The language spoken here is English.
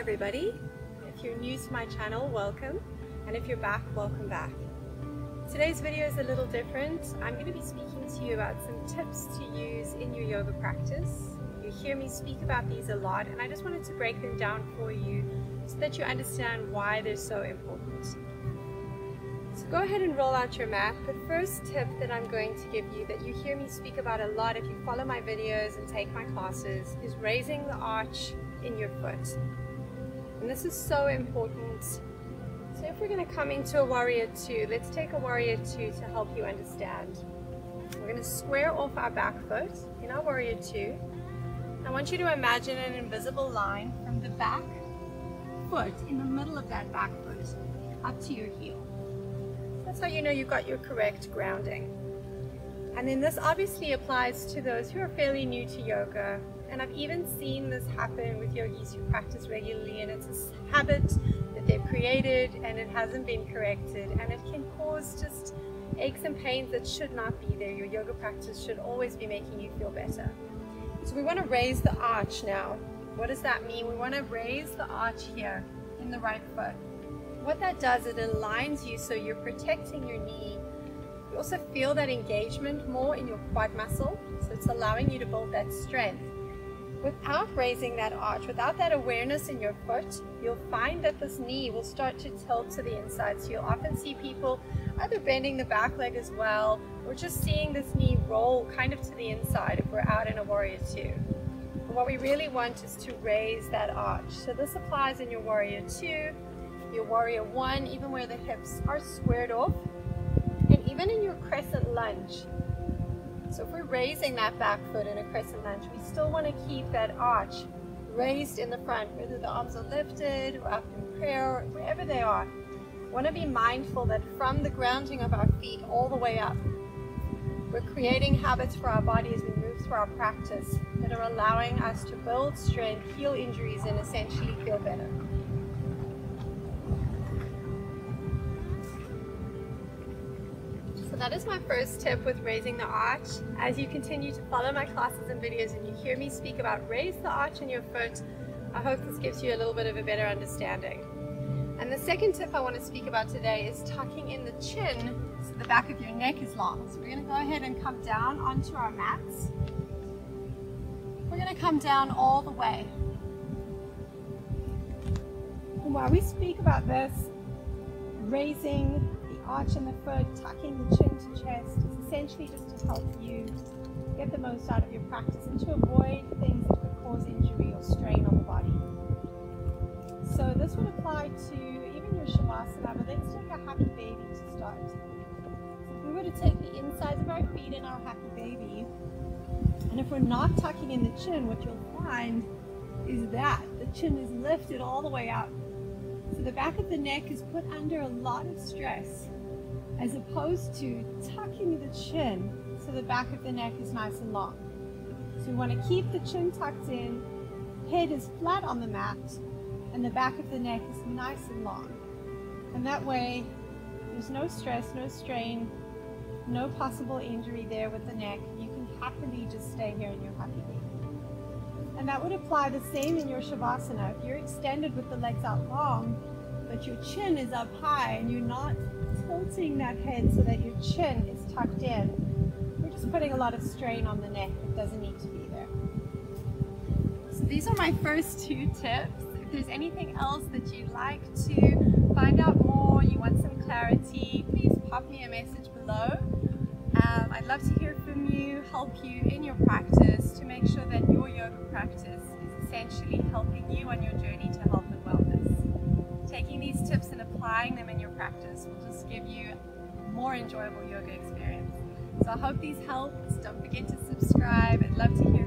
everybody. If you're new to my channel, welcome, and if you're back, welcome back. Today's video is a little different. I'm going to be speaking to you about some tips to use in your yoga practice. You hear me speak about these a lot, and I just wanted to break them down for you so that you understand why they're so important. So go ahead and roll out your mat. The first tip that I'm going to give you that you hear me speak about a lot if you follow my videos and take my classes is raising the arch in your foot. And this is so important. So if we're going to come into a warrior two, let's take a warrior two to help you understand. We're going to square off our back foot in our warrior two. I want you to imagine an invisible line from the back foot in the middle of that back foot up to your heel. That's how you know you've got your correct grounding. And then this obviously applies to those who are fairly new to yoga. And I've even seen this happen with yogis who practice regularly, and it's a habit that they've created and it hasn't been corrected, and it can cause just aches and pains that should not be there. Your yoga practice should always be making you feel better. So we want to raise the arch now. What does that mean? We want to raise the arch here in the right foot. What that does, it aligns you so you're protecting your knee. You also feel that engagement more in your quad muscle, so it's allowing you to build that strength. Without raising that arch, without that awareness in your foot, you'll find that this knee will start to tilt to the inside. So you'll often see people either bending the back leg as well, or just seeing this knee roll kind of to the inside if we're out in a warrior two. But what we really want is to raise that arch. So this applies in your warrior two, your warrior one, even where the hips are squared off, and even in your crescent lunge. So if we're raising that back foot in a crescent lunge, we still want to keep that arch raised in the front, whether the arms are lifted or up in prayer, or wherever they are. We want to be mindful that from the grounding of our feet all the way up, we're creating habits for our body as we move through our practice that are allowing us to build strength, heal injuries, and essentially feel better. That is my first tip with raising the arch. As you continue to follow my classes and videos and you hear me speak about raise the arch in your foot, I hope this gives you a little bit of a better understanding. And the second tip I want to speak about today is tucking in the chin so the back of your neck is long. So we're going to go ahead and come down onto our mats. We're going to come down all the way. And while we speak about this, raising arch in the foot, tucking the chin to chest is essentially just to help you get the most out of your practice and to avoid things that could cause injury or strain on the body. So this would apply to even your shavasana, but let's take a happy baby to start. So if we were to take the insides of our feet in our happy baby, and if we're not tucking in the chin, what you'll find is that the chin is lifted all the way up. So the back of the neck is put under a lot of stress, as opposed to tucking the chin so the back of the neck is nice and long. So we want to keep the chin tucked in, head is flat on the mat, and the back of the neck is nice and long. And that way, there's no stress, no strain, no possible injury there with the neck. You can happily just stay here in your happy baby. And that would apply the same in your shavasana. If you're extended with the legs out long, but your chin is up high and you're not tilting that head so that your chin is tucked in, we're just putting a lot of strain on the neck. It doesn't need to be there. So these are my first two tips. If there's anything else that you'd like to find out more, you want some clarity, please pop me a message below. I'd love to hear from you, help you in your practice to make sure that your yoga practice is essentially helping you on your journey to health and wellness. Taking these tips and applying them in your practice will just give you a more enjoyable yoga experience. So I hope these helped. Don't forget to subscribe. I'd love to hear